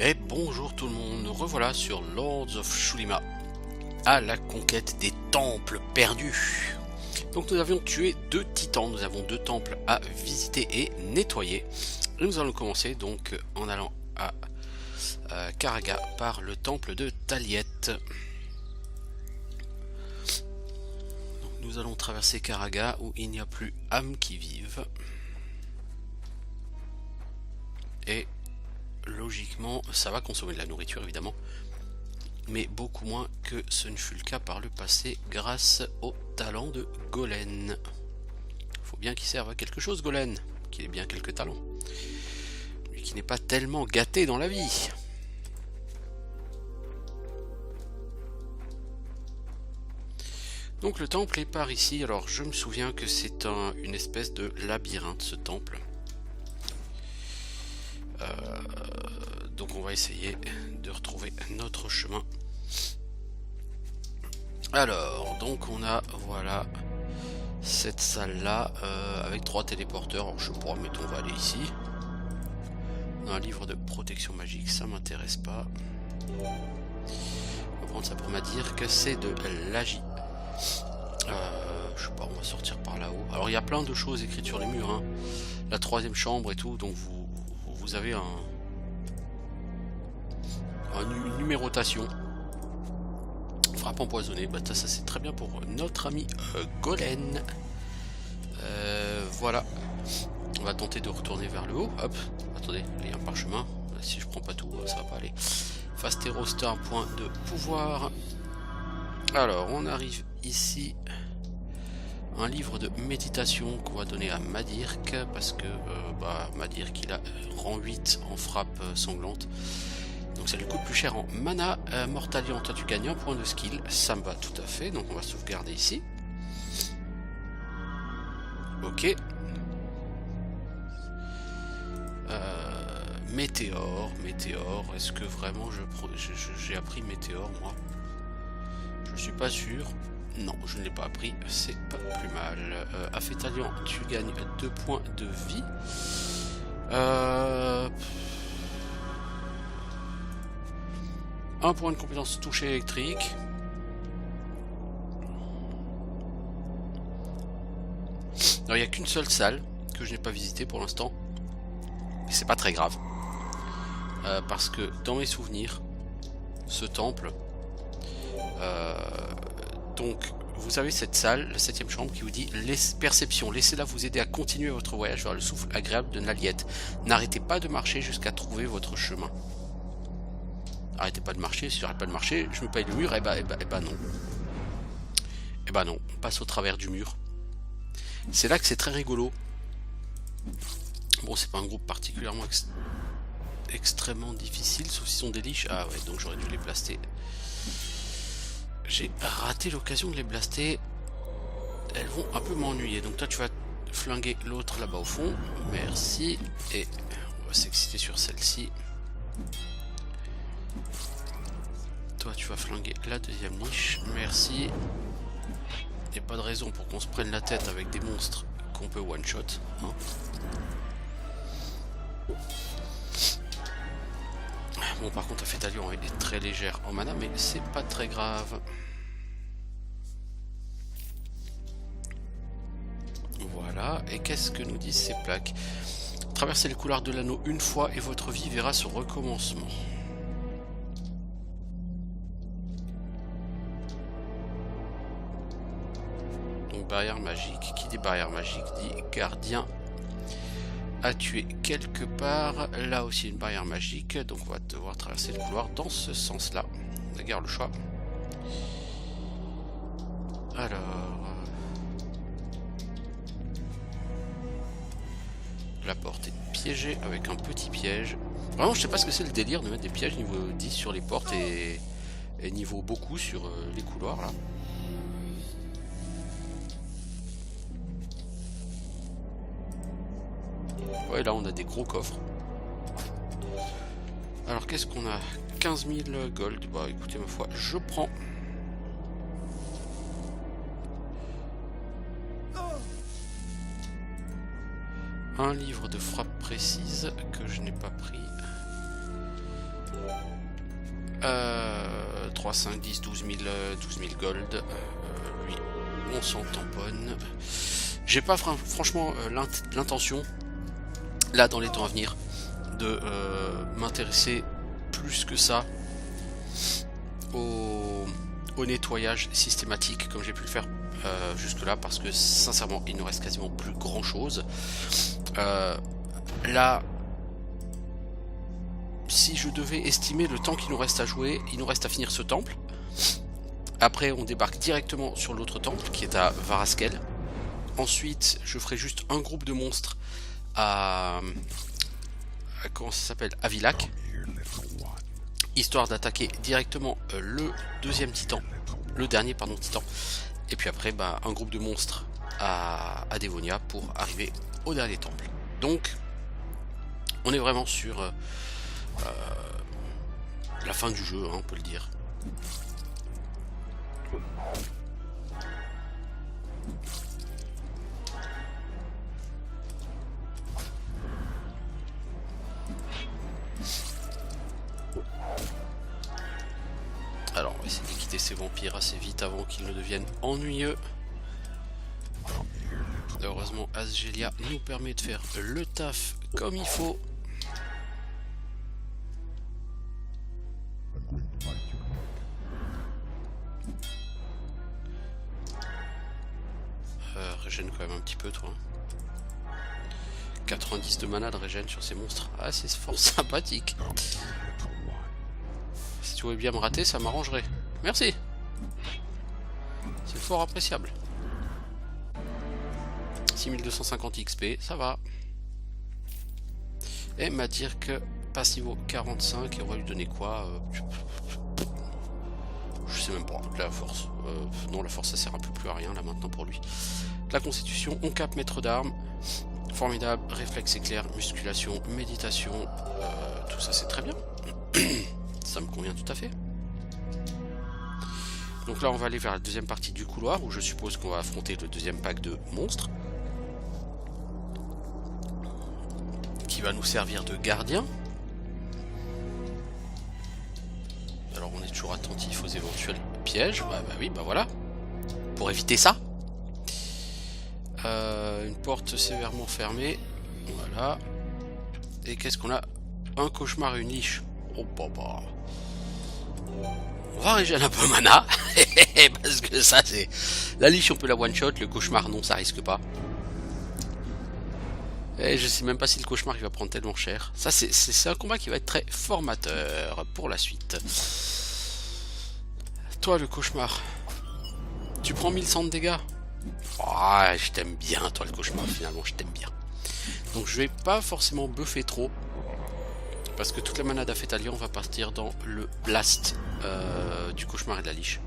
Et bonjour tout le monde, nous revoilà sur Lords of Shulima, à la conquête des temples perdus. Donc nous avions tué 2 titans, nous avons 2 temples à visiter et nettoyer. Et nous allons commencer donc en allant à Karaga par le temple de Taliet. Donc nous allons traverser Karaga où il n'y a plus âmes qui vivent. Et logiquement, ça va consommer de la nourriture évidemment, mais beaucoup moins que ce ne fut le cas par le passé grâce au talent de Golem. Faut bien qu'il serve à quelque chose, Golem, qu'il ait bien quelques talents. Lui qui n'est pas tellement gâté dans la vie. Donc le temple est par ici. Alors je me souviens que c'est une espèce de labyrinthe, ce temple. Donc on va essayer de retrouver notre chemin. Alors, donc on a, voilà, cette salle là, avec 3 téléporteurs. Alors, je sais pas, mettons, on va aller ici. On a un livre de protection magique, ça m'intéresse pas. On va prendre ça pour dire que c'est de l'agi. Je sais pas, on va sortir par là-haut. Alors il y a plein de choses écrites sur les murs, hein. La 3e chambre et tout, donc vous avez une numérotation. Frappe empoisonnée, bah ça c'est très bien pour notre ami Golem. Voilà. On va tenter de retourner vers le haut. Hop, attendez, il y a un parchemin. Si je prends pas tout, ça va pas aller. Fastero, c'est un point de pouvoir. Alors, on arrive ici. Un livre de méditation qu'on va donner à Madirk, parce que Madirk il a rang 8 en frappe sanglante. Donc ça lui coûte plus cher en mana. Mortalion, toi tu gagnes un point de skill, ça me va tout à fait, donc on va sauvegarder ici. Ok. Météore, est-ce que vraiment j'ai appris Météore moi? Je suis pas sûr. Non, je ne l'ai pas appris, c'est pas plus mal. Affétalion, tu gagnes 2 points de vie. Un point de compétence toucher électrique. Alors il n'y a qu'une seule salle que je n'ai pas visitée pour l'instant. Et c'est pas très grave. Parce que dans mes souvenirs, ce temple... donc vous avez cette salle, la 7e chambre, qui vous dit perception, laissez-la vous aider à continuer votre voyage vers le souffle agréable de Naliet. N'arrêtez pas de marcher jusqu'à trouver votre chemin. Arrêtez pas de marcher, si j'arrête pas de marcher, je me paye le mur, et bah non. Et bah non, on passe au travers du mur. C'est là que c'est très rigolo. Bon, c'est pas un groupe particulièrement extrêmement difficile, sauf s'ils sont des liches. Ah ouais, donc j'aurais dû les blaster. J'ai raté l'occasion de les blaster. Elles vont un peu m'ennuyer. Donc toi tu vas flinguer l'autre là-bas au fond. Merci. Et on va s'exciter sur celle-ci. Toi tu vas flinguer la 2e niche. Merci. Il n'y a pas de raison pour qu'on se prenne la tête avec des monstres qu'on peut one shot, hein. Bon, par contre, Affétalion est très légère en mana, mais c'est pas très grave. Voilà, et qu'est-ce que nous disent ces plaques? Traversez les couloirs de l'anneau une fois et votre vie verra son recommencement. Donc, barrière magique. Qui dit barrière magique dit gardien à tuer quelque part. Là aussi une barrière magique, donc on va devoir traverser le couloir dans ce sens là. On a guère le choix. Alors la porte est piégée avec un petit piège. Vraiment je sais pas ce que c'est le délire de mettre des pièges niveau 10 sur les portes et niveau beaucoup sur les couloirs là. Ouais, là on a des gros coffres. Alors qu'est-ce qu'on a? 15 000 gold. Bah écoutez ma foi, je prends. Un livre de frappe précise que je n'ai pas pris. 3, 5, 10, 12 000 gold. Lui, on s'en tamponne. J'ai pas franchement l'intention, là dans les temps à venir, de m'intéresser plus que ça au nettoyage systématique comme j'ai pu le faire jusque là, parce que sincèrement il ne reste quasiment plus grand chose. Là, si je devais estimer le temps qu'il nous reste à jouer, il nous reste à finir ce temple. Après on débarque directement sur l'autre temple qui est à Varaskel. Ensuite je ferai juste un groupe de monstres à comment ça s'appelle, à Villach, histoire d'attaquer directement le deuxième titan, le dernier pardon titan, et puis après un groupe de monstres à Dévonia pour arriver au dernier temple. Donc on est vraiment sur la fin du jeu, hein, on peut le dire. Alors on va essayer de quitter ces vampires assez vite avant qu'ils ne deviennent ennuyeux. Heureusement Asgelia nous permet de faire le taf comme il faut. Régène quand même un petit peu toi. 90 de mana de régène sur ces monstres. Ah c'est fort sympathique. Si tu voulais bien me rater, ça m'arrangerait. Merci. C'est fort appréciable. 6250 XP, ça va. Et m'a dire que passe niveau 45 et on va lui donner quoi je sais même pas. La force. Non, la force ça sert un peu plus à rien là maintenant pour lui. La constitution, on cap maître d'armes. Formidable, réflexe éclair, musculation, méditation. Tout ça c'est très bien. Ça me convient tout à fait. Donc là on va aller vers la deuxième partie du couloir où je suppose qu'on va affronter le deuxième pack de monstres qui va nous servir de gardien. Alors on est toujours attentif aux éventuels pièges. Bah oui, bah voilà. Pour éviter ça. Une porte sévèrement fermée. Voilà. Et qu'est-ce qu'on a? Un cauchemar et une liche. Oh papa. On va régénérer un peu mana. Parce que ça c'est... La liche on peut la one shot. Le cauchemar non, ça risque pas. Et je sais même pas si le cauchemar il va prendre tellement cher. Ça c'est un combat qui va être très formateur pour la suite. Toi le cauchemar, tu prends 1100 de dégâts. Oh, je t'aime bien toi le cauchemar, finalement je t'aime bien. Donc je vais pas forcément buffer trop. Parce que toute la mana d'Aphétalion va partir dans le blast du cauchemar et de la liche.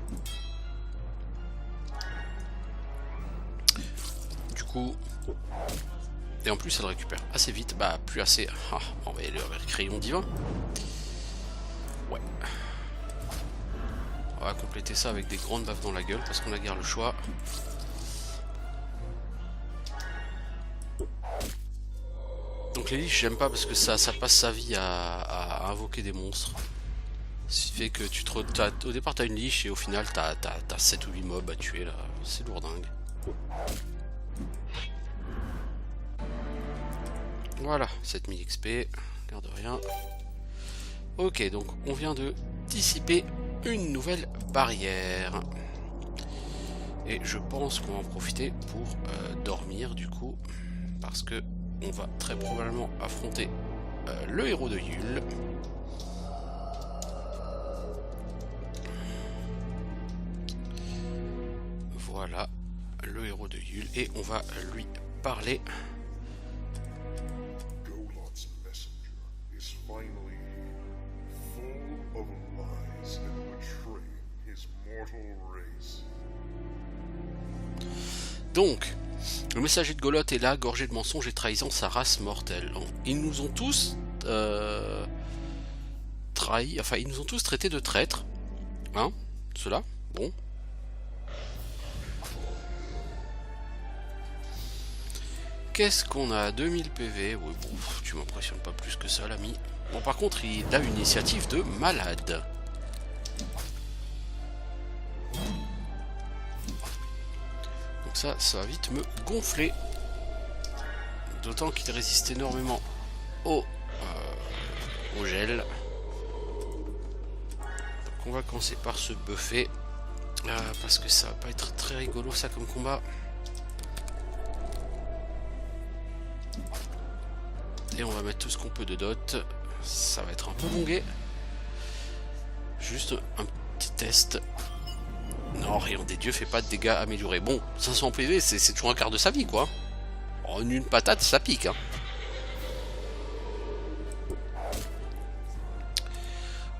Du coup... Et en plus elle récupère assez vite, bah plus assez... Ah, on va y aller vers crayon divin. Ouais. On va compléter ça avec des grandes baffes dans la gueule parce qu'on a guère le choix. Donc les liches j'aime pas parce que ça passe sa vie à invoquer des monstres. Ce qui fait que au départ t'as une liche et au final t'as 7 ou 8 mobs à tuer là. C'est lourdingue. Voilà, 7000 XP, l'air de rien. Ok, donc on vient de dissiper une nouvelle barrière. Et je pense qu'on va en profiter pour dormir du coup. Parce que on va très probablement affronter le héros de Yule. Voilà, le héros de Yule. Et on va lui parler. Donc, le messager de Goloth est là, gorgé de mensonges et trahissant sa race mortelle. Ils nous ont tous trahis, enfin ils nous ont tous traités de traîtres. Hein, ceux-là, bon. Qu'est-ce qu'on a? 2000 PV, oui bon, tu m'impressionnes pas plus que ça l'ami. Bon, par contre, il a une initiative de malade. Donc ça va vite me gonfler. D'autant qu'il résiste énormément au gel. Donc on va commencer par se buffer. Parce que ça va pas être très rigolo ça comme combat. Et on va mettre tout ce qu'on peut de dot. Ça va être un peu longué. Juste un petit test. Non, Rayon des Dieux fait pas de dégâts améliorés. Bon, 500 PV, c'est toujours un quart de sa vie, quoi. En une patate, ça pique, hein.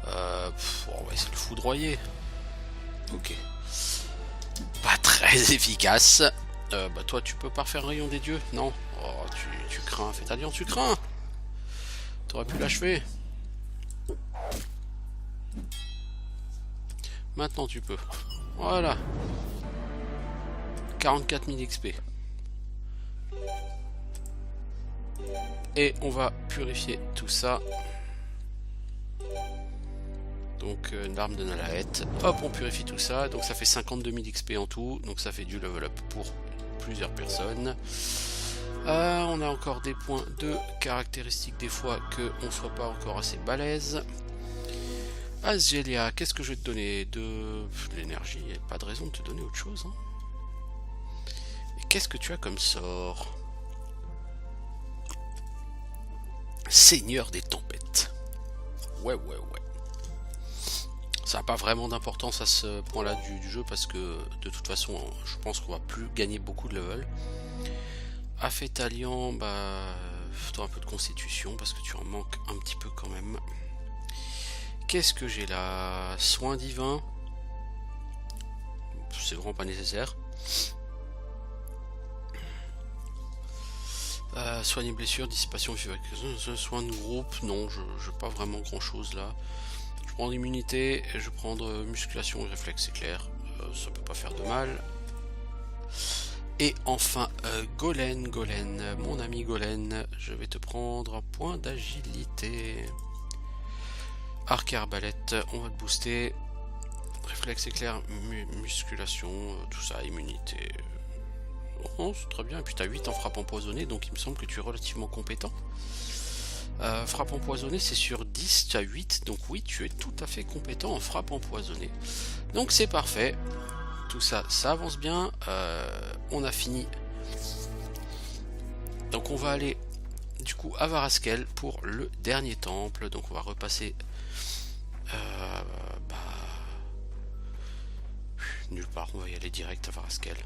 On va essayer de le foudroyer. Ok. Pas très efficace. Bah toi, tu peux pas faire Rayon des Dieux? Non. Oh, tu crains, fais ta alliance, tu crains. T'aurais pu l'achever. Maintenant tu peux. Voilà. 44 000 XP. Et on va purifier tout ça. Donc une arme de Nalahet. Hop, on purifie tout ça. Donc ça fait 52 000 XP en tout. Donc ça fait du level up pour plusieurs personnes. On a encore des points de caractéristiques des fois que on soit pas encore assez balèze. Asgelia, qu'est-ce que je vais te donner? De l'énergie, il n'y a pas de raison de te donner autre chose. Hein. Et qu'est-ce que tu as comme sort? Seigneur des tempêtes. Ouais. Ça n'a pas vraiment d'importance à ce point-là du jeu parce que de toute façon, je pense qu'on va plus gagner beaucoup de level. Affétalian, bah, faut un peu de constitution parce que tu en manques un petit peu quand même. Qu'est-ce que j'ai là? Soin divin. C'est vraiment pas nécessaire. Soigne blessure, dissipation, soin de groupe. Non, je n'ai pas vraiment grand chose là. Je prends immunité, et je prends musculation et réflexe éclair. Ça peut pas faire de mal. Et enfin, Golen, mon ami Golen, je vais te prendre un point d'agilité. Arc et arbalète, on va te booster. Réflexe éclair, musculation, tout ça, immunité. Oh, c'est très bien. Et puis tu as 8 en frappe empoisonnée, donc il me semble que tu es relativement compétent. Frappe empoisonnée, c'est sur 10, tu as 8, donc oui, tu es tout à fait compétent en frappe empoisonnée. Donc c'est parfait. Tout ça, ça avance bien. On a fini. Donc on va aller du coup à Varaskel pour le dernier temple. Donc on va repasser nulle part, on va y aller direct à Varaskel.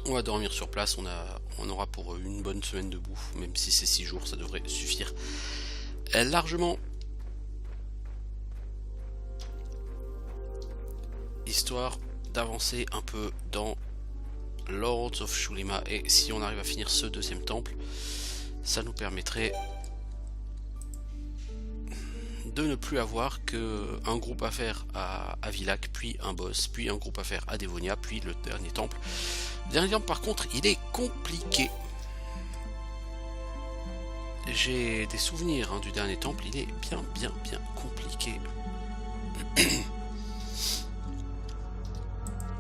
On va dormir sur place, on aura pour une bonne semaine de bouffe, même si c'est 6 jours, ça devrait suffire largement. Histoire d'avancer un peu dans Lords of Shulima, et si on arrive à finir ce deuxième temple, ça nous permettrait de ne plus avoir qu'un groupe à faire à Villach, puis un boss, puis un groupe à faire à Dévonia, puis le dernier temple. Le dernier temple par contre il est compliqué. J'ai des souvenirs du dernier temple, il est bien compliqué.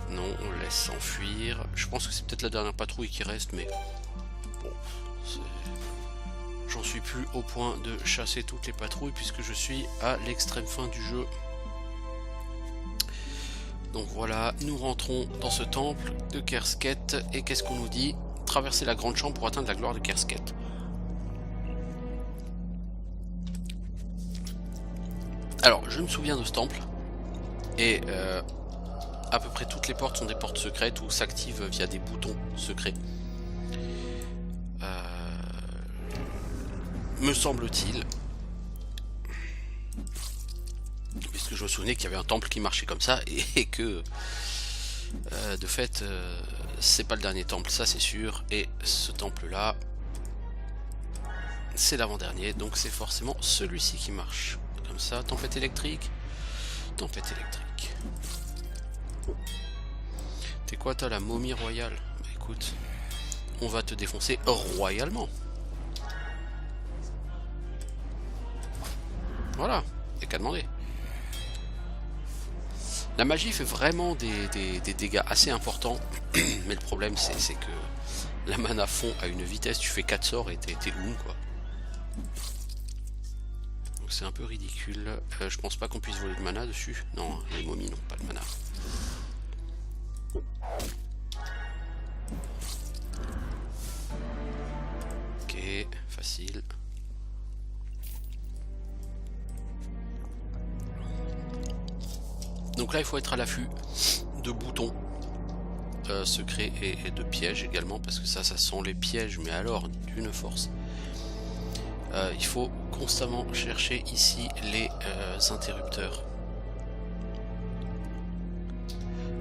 Non, on laisse s'enfuir. Je pense que c'est peut-être la dernière patrouille qui reste, mais bon, j'en suis plus au point de chasser toutes les patrouilles puisque je suis à l'extrême fin du jeu. Donc voilà, nous rentrons dans ce temple de Kersket et qu'est-ce qu'on nous dit? Traverser la grande chambre pour atteindre la gloire de Kersket. Alors, je me souviens de ce temple et à peu près toutes les portes sont des portes secrètes ou s'activent via des boutons secrets. Me semble-t-il. Puisque je me souvenais qu'il y avait un temple qui marchait comme ça et que de fait c'est pas le dernier temple, ça c'est sûr, et ce temple là c'est l'avant-dernier, donc c'est forcément celui-ci qui marche. Comme ça, tempête électrique. T'es quoi, t'as la momie royale? Bah écoute, on va te défoncer royalement. Voilà, y'a qu'à demander. La magie fait vraiment des dégâts assez importants, mais le problème c'est que la mana fond à une vitesse, tu fais 4 sorts et t'es quoi. Donc c'est un peu ridicule. Je pense pas qu'on puisse voler de mana dessus. Non, les momies n'ont pas de mana. Ok, facile. Donc là il faut être à l'affût de boutons secrets et de pièges également, parce que ça sent les pièges, mais alors d'une force. Il faut constamment chercher ici les interrupteurs.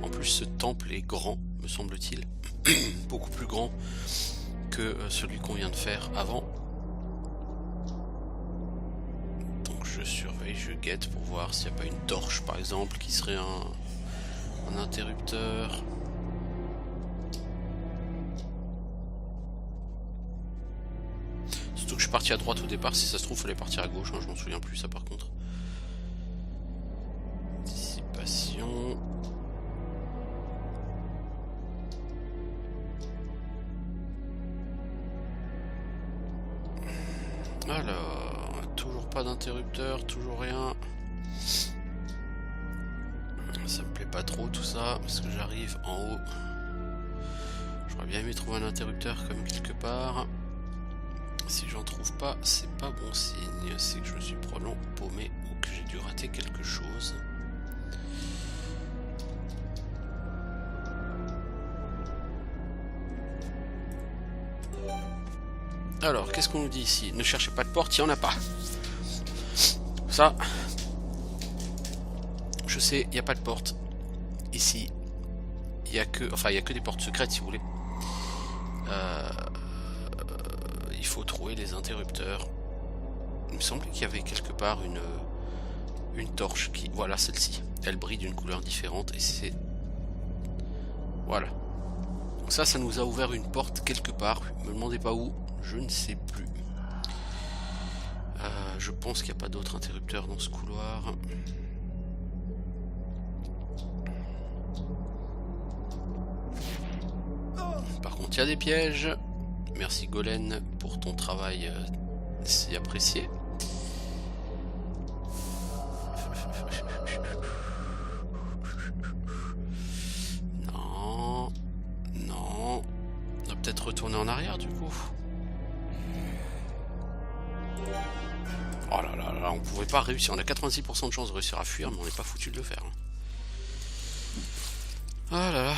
En plus ce temple est grand, me semble-t-il, beaucoup plus grand que celui qu'on vient de faire avant. Donc je surveille, je guette pour voir s'il n'y a pas une torche par exemple qui serait un interrupteur. Surtout que je suis parti à droite au départ, si ça se trouve il fallait partir à gauche, hein, je m'en souviens plus ça par contre. Dissipation. Alors, toujours pas d'interrupteur, toujours rien. Ça me plaît pas trop tout ça, parce que j'arrive en haut. J'aurais bien aimé trouver un interrupteur comme quelque part. Si j'en trouve pas, c'est pas bon signe. C'est que je me suis probablement paumé ou que j'ai dû rater quelque chose. Alors, qu'est-ce qu'on nous dit ici? Ne cherchez pas de porte, il n'y en a pas. Ça, je sais, il n'y a pas de porte. Ici, il n'y a que... Enfin, il n'y a que des portes secrètes, si vous voulez. Il faut trouver les interrupteurs. Il me semble qu'il y avait quelque part une torche qui... Voilà, celle-ci. Elle brille d'une couleur différente et c'est... Voilà. Donc ça nous a ouvert une porte quelque part. Ne me demandez pas où. Je ne sais plus. Je pense qu'il n'y a pas d'autres interrupteurs dans ce couloir. Par contre, il y a des pièges. Merci Golem pour ton travail si apprécié. Non. Non. On va peut-être retourner en arrière du coup. Oh là là là, on pouvait pas réussir. On a 86% de chance de réussir à fuir, mais on n'est pas foutu de le faire. Oh là là.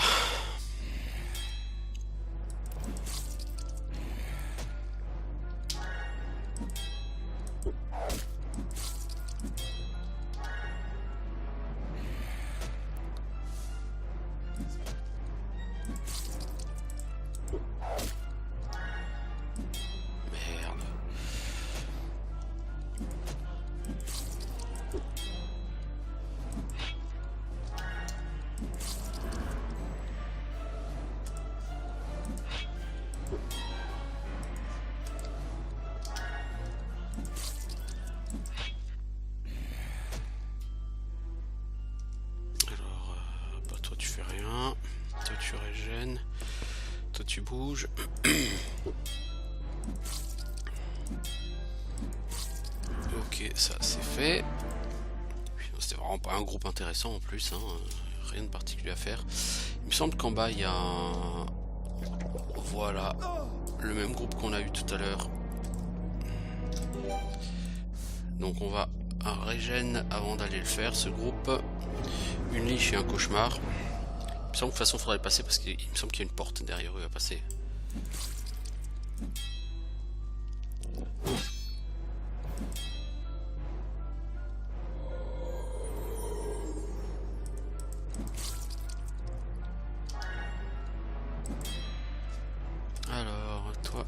Toi tu bouges. Ok, ça c'est fait. C'était vraiment pas un groupe intéressant en plus, hein. Rien de particulier à faire. Il me semble qu'en bas il y a un... Voilà, le même groupe qu'on a eu tout à l'heure. Donc on va régène avant d'aller le faire, ce groupe. Une liche et un cauchemar. Il me semble que de toute façon il faudrait le passer parce qu'il me semble qu'il y a une porte derrière eux à passer. Alors, toi,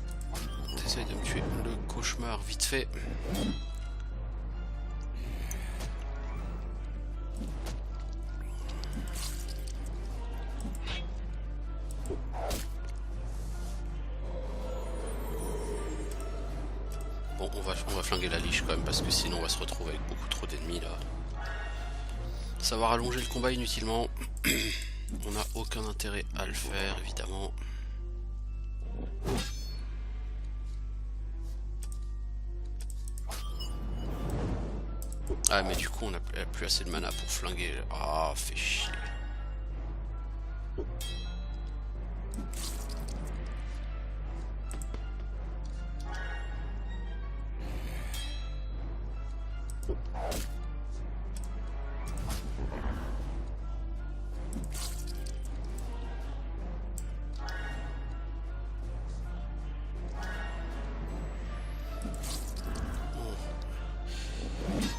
t'essayes de me tuer le cauchemar vite fait. Bon, on on va flinguer la liche quand même, parce que sinon on va se retrouver avec beaucoup trop d'ennemis là. Ça va rallonger le combat inutilement. On n'a aucun intérêt à le faire, évidemment. Ah, mais du coup, on n'a plus assez de mana pour flinguer. Ah, fait chier.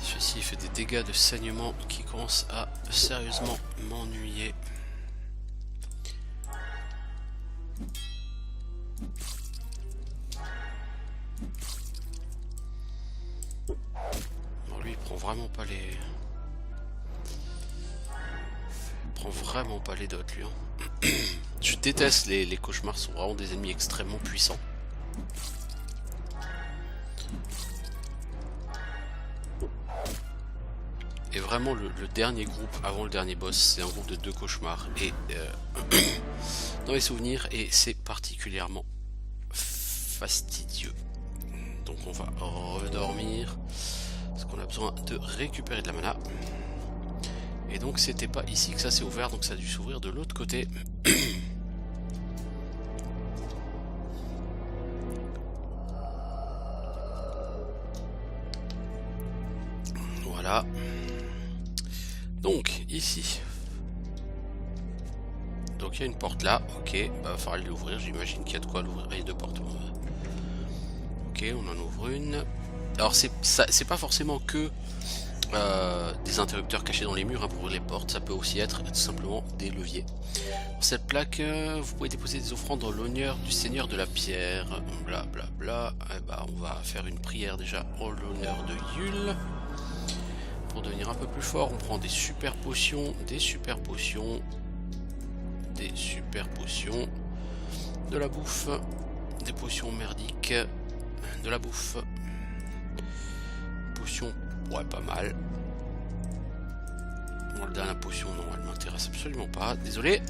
Ceci fait des dégâts de saignement qui commencent à sérieusement m'ennuyer. Bon, lui il prend vraiment pas les... Il prend vraiment pas les dots lui. Hein. Je déteste les cauchemars, sont vraiment des ennemis extrêmement puissants. Et vraiment le dernier groupe avant le dernier boss, c'est un groupe de 2 cauchemars. Et dans mes souvenirs, et c'est particulièrement fastidieux. Donc on va redormir, parce qu'on a besoin de récupérer de la mana. Et donc c'était pas ici que ça s'est ouvert, donc ça a dû s'ouvrir de l'autre côté. Voilà. Donc ici. Donc il y a une porte là, ok, bah va falloir l'ouvrir, j'imagine qu'il y a de quoi l'ouvrir, il y a 2 portes. Ok, on en ouvre une. Alors c'est pas forcément que des interrupteurs cachés dans les murs hein, pour ouvrir les portes, ça peut aussi être tout simplement des leviers. Pour cette plaque, vous pouvez déposer des offrandes en l'honneur du Seigneur de la Pierre, bla bla bla. Et bah, on va faire une prière déjà en l'honneur de Yule. Pour devenir un peu plus fort, on prend des super potions, des super potions, des super potions, de la bouffe, des potions merdiques, de la bouffe, potions, ouais pas mal. Bon, la dernière potion, non, elle m'intéresse absolument pas, désolé.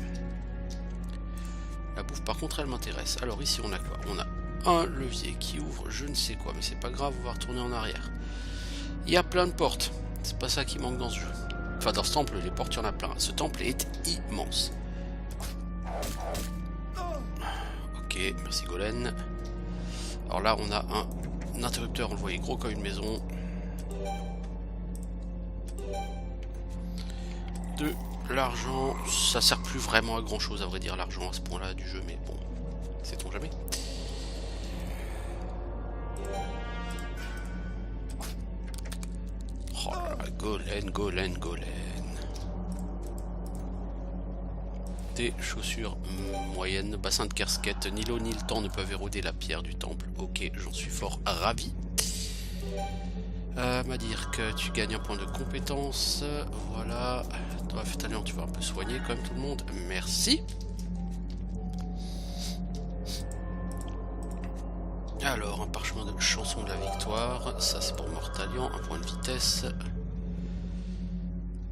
La bouffe par contre elle m'intéresse. Alors ici on a quoi? On a un levier qui ouvre je ne sais quoi, mais c'est pas grave, on va retourner en arrière. Il y a plein de portes, c'est pas ça qui manque dans ce jeu. Enfin dans ce temple, les portes il y en a plein. Ce temple est immense. Ok, merci Golem. Alors là on a un interrupteur, on le voyait gros comme une maison. De l'argent, ça sert plus vraiment à grand chose à vrai dire l'argent à ce point là du jeu, mais bon, sait-on jamais. Oh là là, Golem. Des chaussures moyennes, bassin de casquette, ni l'eau ni le temps ne peuvent éroder la pierre du temple. Ok, j'en suis fort ravi. M'a dire que tu gagnes un point de compétence. Voilà. Toi, Fétalion, tu vas un peu soigner comme tout le monde. Merci. Alors, un parchemin de chanson de la victoire. Ça, c'est pour Mortalion. Un point de vitesse.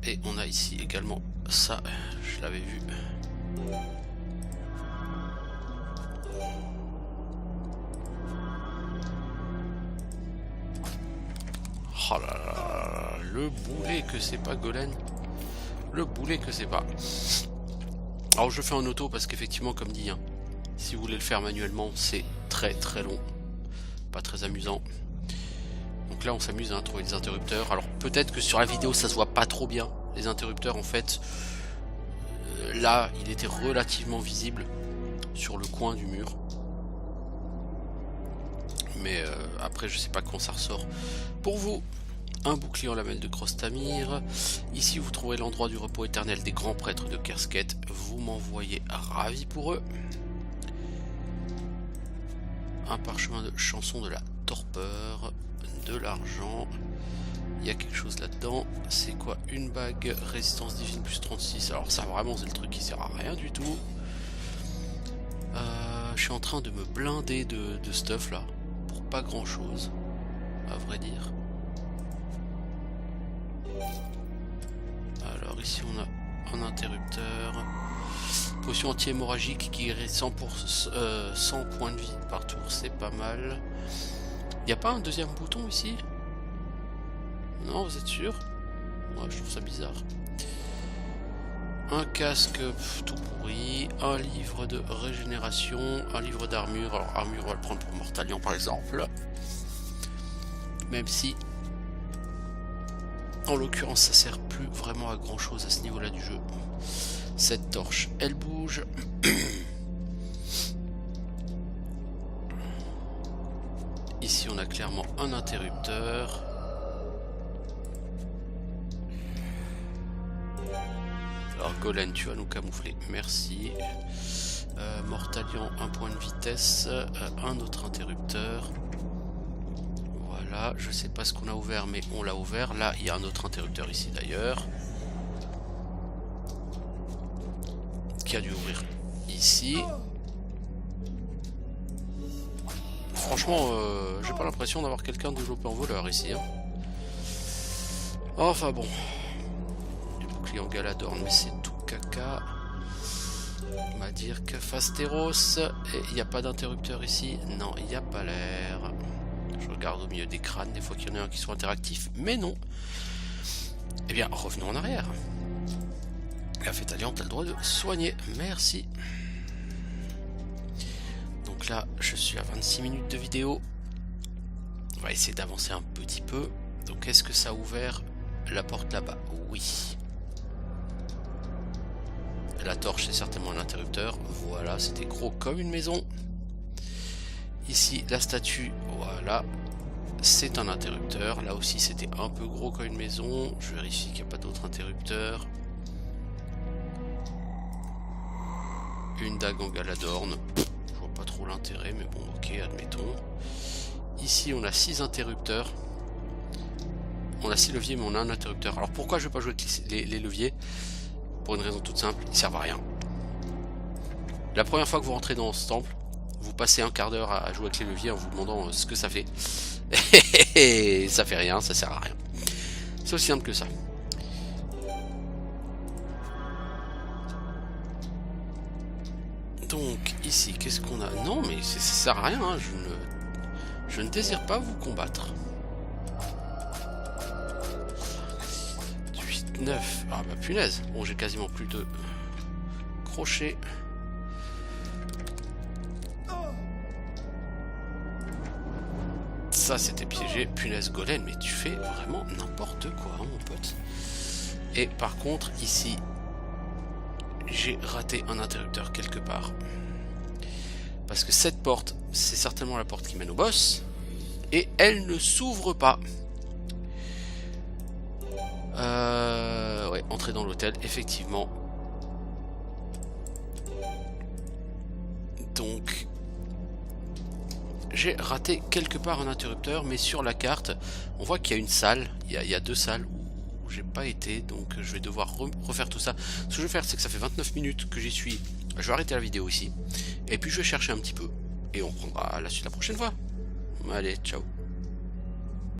Et on a ici également ça. Je l'avais vu. Oh là là, le boulet que c'est pas Golem. Le boulet que c'est pas. Alors je fais en auto parce qu'effectivement comme dit, hein, si vous voulez le faire manuellement c'est très très long. Pas très amusant. Donc là on s'amuse à trouver des interrupteurs. Alors peut-être que sur la vidéo ça se voit pas trop bien. Les interrupteurs en fait, là il était relativement visible sur le coin du mur. Mais après je sais pas quand ça ressort. Pour vous, un bouclier en lamelle de Crostamir. Ici vous trouverez l'endroit du repos éternel des grands prêtres de Kersket. Vous m'envoyez ravi pour eux. Un parchemin de chanson de la torpeur. De l'argent. Il y a quelque chose là-dedans. C'est quoi? Une bague résistance divine plus 36. Alors ça vraiment c'est le truc qui sert à rien du tout. Je suis en train de me blinder de stuff là. Pour pas grand chose. à vrai dire. Alors ici on a un interrupteur. Potion anti-hémorragique qui guérit 100 points de vie par tour, c'est pas mal. Il n'y a pas un deuxième bouton ici? Non, vous êtes sûr? Ouais, je trouve ça bizarre. Un casque tout pourri, un livre de régénération, un livre d'armure. Alors armure on va le prendre pour Mortalion par exemple. Même si en l'occurrence ça sert plus vraiment à grand chose à ce niveau là du jeu. Cette torche elle bouge. Ici on a clairement un interrupteur. Alors Golem, tu vas nous camoufler, merci. Mortalion, un point de vitesse, un autre interrupteur. Voilà, je sais pas ce qu'on a ouvert, mais on l'a ouvert. Là, il y a un autre interrupteur ici d'ailleurs. Qui a dû ouvrir ici. Franchement, j'ai pas l'impression d'avoir quelqu'un développé en voleur ici. Hein. Enfin bon. En Galadorn, mais c'est tout caca. On va dire que Fasteros. Et il n'y a pas d'interrupteur ici. Non, il n'y a pas l'air. Je regarde au milieu des crânes, des fois qu'il y en a un qui soit interactif, mais non. Eh bien, revenons en arrière. La Fétalion, t'as le droit de soigner. Merci. Donc là, je suis à 26 minutes de vidéo. On va essayer d'avancer un petit peu. Donc, est-ce que ça a ouvert la porte là-bas? Oui. La torche, c'est certainement un interrupteur. Voilà, c'était gros comme une maison. Ici, la statue, voilà, c'est un interrupteur. Là aussi, c'était un peu gros comme une maison. Je vérifie qu'il n'y a pas d'autres interrupteurs. Une dague en Galadorn. Je vois pas trop l'intérêt, mais bon, ok, admettons. Ici, on a 6 interrupteurs. On a 6 leviers, mais on a un interrupteur. Alors, pourquoi je ne vais pas jouer avec les leviers? Pour une raison toute simple, ils servent à rien. La première fois que vous rentrez dans ce temple, vous passez un quart d'heure à jouer avec les leviers en vous demandant ce que ça fait. Et ça fait rien, ça sert à rien. C'est aussi simple que ça. Donc ici, qu'est-ce qu'on a? Non, mais ça sert à rien, hein. Je ne désire pas vous combattre. 9. Ah bah punaise. Bon, j'ai quasiment plus de crochets. Ça c'était piégé. Punaise Golem, mais tu fais vraiment n'importe quoi, hein, mon pote. Et par contre, ici, j'ai raté un interrupteur quelque part. Parce que cette porte, c'est certainement la porte qui mène au boss. Et elle ne s'ouvre pas. Ouais, entrer dans l'hôtel, effectivement. Donc, j'ai raté quelque part un interrupteur, mais sur la carte, on voit qu'il y a une salle. Il y a 2 salles où j'ai pas été, donc je vais devoir refaire tout ça. Ce que je vais faire, c'est que ça fait 29 minutes que j'y suis. Je vais arrêter la vidéo ici. Et puis je vais chercher un petit peu. Et on prendra la suite la prochaine fois. Allez, ciao.